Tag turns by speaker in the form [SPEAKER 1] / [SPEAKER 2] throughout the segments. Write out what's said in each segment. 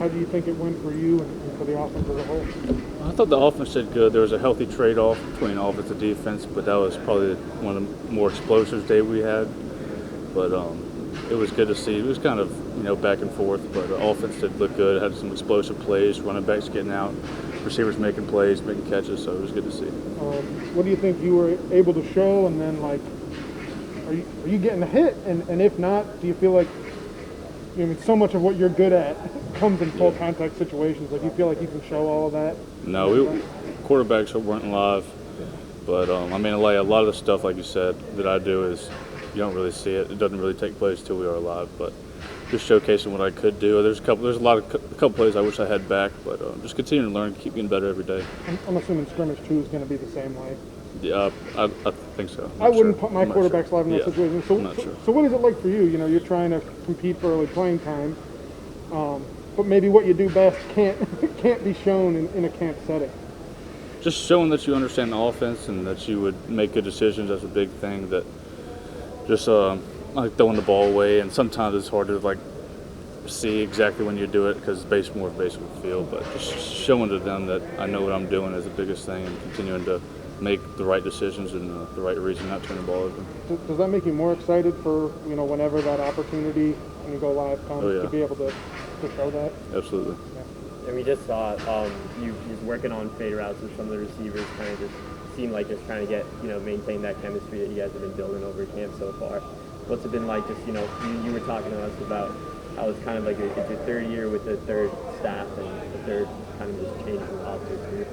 [SPEAKER 1] How do you think it went for you and for the offense as a whole?
[SPEAKER 2] I thought the offense did good. There was a healthy trade-off between offense and defense, but that was probably one of the more explosive days we had. But it was good to see. It was kind of back and forth, but the offense did look good. It had some explosive plays, running backs getting out, receivers making plays, making catches. So it was good to see.
[SPEAKER 1] What do you think you were able to show? And then are you getting a hit? And if not, do you feel like so much of what you're good at comes in full contact situations? Like, you feel like you can show all of that?
[SPEAKER 2] No, quarterbacks weren't live, but a lot of the stuff, like you said, that I do is you don't really see it. It doesn't really take place till we are live, but just showcasing what I could do. There's a couple plays I wish I had back, but just continuing to learn, keep getting better every day.
[SPEAKER 1] I'm assuming scrimmage 2 is going to be the same way.
[SPEAKER 2] Yeah, I think so.
[SPEAKER 1] I wouldn't put my quarterbacks live in that situation.
[SPEAKER 2] I'm not sure.
[SPEAKER 1] So what is it like for you? You're trying to compete for early playing time, but maybe what you do best can't be shown in a camp setting.
[SPEAKER 2] Just showing that you understand the offense and that you would make good decisions. That's a big thing. That just like throwing the ball away, and sometimes it's hard to see exactly when you do it because it's more based on the field. But just showing to them that I know what I'm doing is the biggest thing, and continuing to make the right decisions and the right reason not to turn the ball over.
[SPEAKER 1] Does that make you more excited for whenever that opportunity when you go live comes to be able to show that?
[SPEAKER 2] Absolutely.
[SPEAKER 1] Yeah.
[SPEAKER 3] And we just saw you working on fade routes with some of the receivers, kind of just seemed like just trying to get maintain that chemistry that you guys have been building over camp so far. What's it been like? Just you were talking to us about how it's kind of like it's your third year with the third staff and the third kind of just changing the roster too.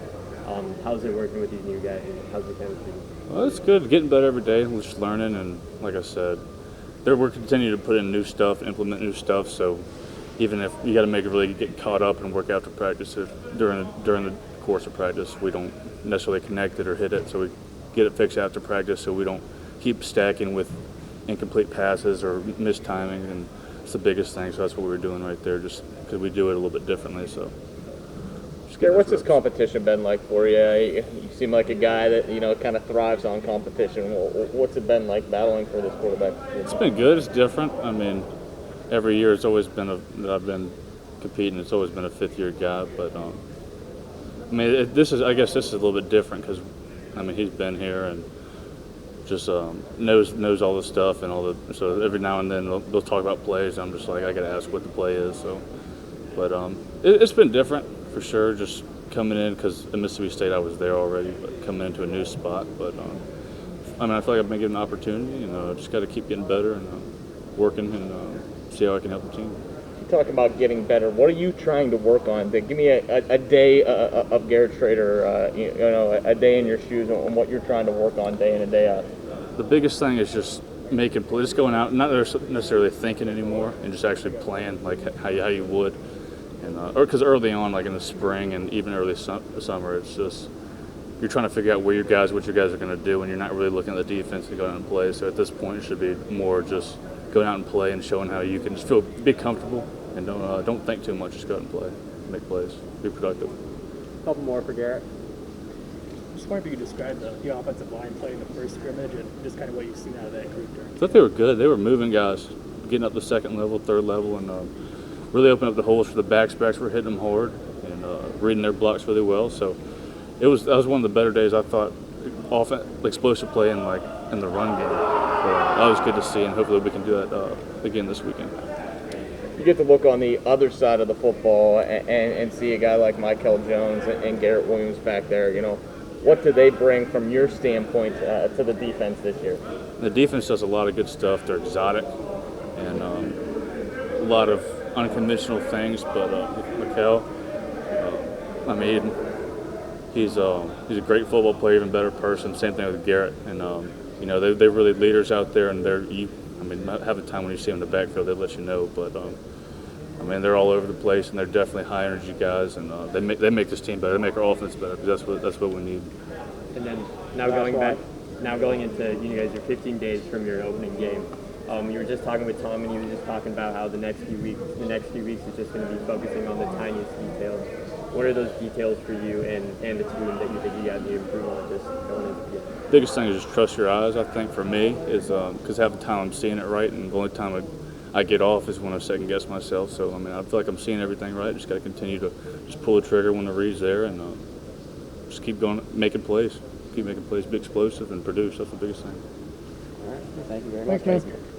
[SPEAKER 3] How's it working with these new guys? How's the chemistry?
[SPEAKER 2] Well, it's good. Getting better every day. We're just learning, and like I said, we're continuing to put in new stuff, implement new stuff. So even if you got to get caught up and work after practice, if during the course of practice we don't necessarily connect it or hit it, so we get it fixed after practice, so we don't keep stacking with incomplete passes or missed timing, and it's the biggest thing. So that's what we were doing right there, just because we do it a little bit differently. So.
[SPEAKER 4] Garrett, what's this competition been like for you? You seem like a guy that kind of thrives on competition. What's it been like battling for this quarterback?
[SPEAKER 2] It's been good. It's different. Every year it's always been that I've been competing. It's always been a fifth-year guy, but this is a little bit different because he's been here and just knows all the stuff and so every now and then they'll talk about plays. I'm just like, I got to ask what the play is. So, but it's been different. For sure, just coming in because at Mississippi State I was there already, but coming into a new spot. But I feel like I've been given an opportunity. Just got to keep getting better and working and see how I can help the team.
[SPEAKER 4] You talk about getting better. What are you trying to work on? Give me a day of Garrett Shrader. A day in your shoes on what you're trying to work on day in and day out.
[SPEAKER 2] The biggest thing is just making plays, just going out, not necessarily thinking anymore, and just actually playing like how you would. Or because early on, like in the spring and even early summer, it's just you're trying to figure out what your guys are going to do, and you're not really looking at the defense and going out and play. So at this point, it should be more just going out and play and showing how you can just be comfortable and don't think too much. Just go out and play, make plays, be productive.
[SPEAKER 3] A couple more for Garrett.
[SPEAKER 5] Just wonder if you could describe the offensive line play in the first scrimmage and just kind of what you've seen out of that group during.
[SPEAKER 2] I thought they were good. They were moving guys, getting up the second level, third level, and really opened up the holes for the backs. Backs were hitting them hard and reading their blocks really well. So that was one of the better days. I thought explosive play in the run game. That was good to see, and hopefully we can do that again this weekend.
[SPEAKER 4] You get to look on the other side of the football and see a guy like Michael Jones and Garrett Williams back there. What do they bring from your standpoint to the defense this year?
[SPEAKER 2] The defense does a lot of good stuff. They're exotic and a lot of unconventional things, but Mikel, he's a great football player, even better person. Same thing with Garrett, and they're really leaders out there, and half the time when you see them in the backfield, they let you know, but they're all over the place, and they're definitely high energy guys, and they make this team better. They make our offense better because that's what we need.
[SPEAKER 3] And then going into you guys are 15 days from your opening game. You were just talking with Tom, and you were just talking about how the next few weeks is just going to be focusing on the tiniest details. What are those details for you and the team that you think you got to improve on just going into the game?
[SPEAKER 2] Biggest thing is just trust your eyes. I think for me is because half the time I'm seeing it right, and the only time I get off is when I second guess myself. So I mean, I feel like I'm seeing everything right. Just got to continue to just pull the trigger when the read's there, and just keep going, making plays, keep making plays, be explosive, and produce. That's the biggest thing.
[SPEAKER 6] All right. Thank you very
[SPEAKER 1] Thanks,
[SPEAKER 6] much.
[SPEAKER 1] man.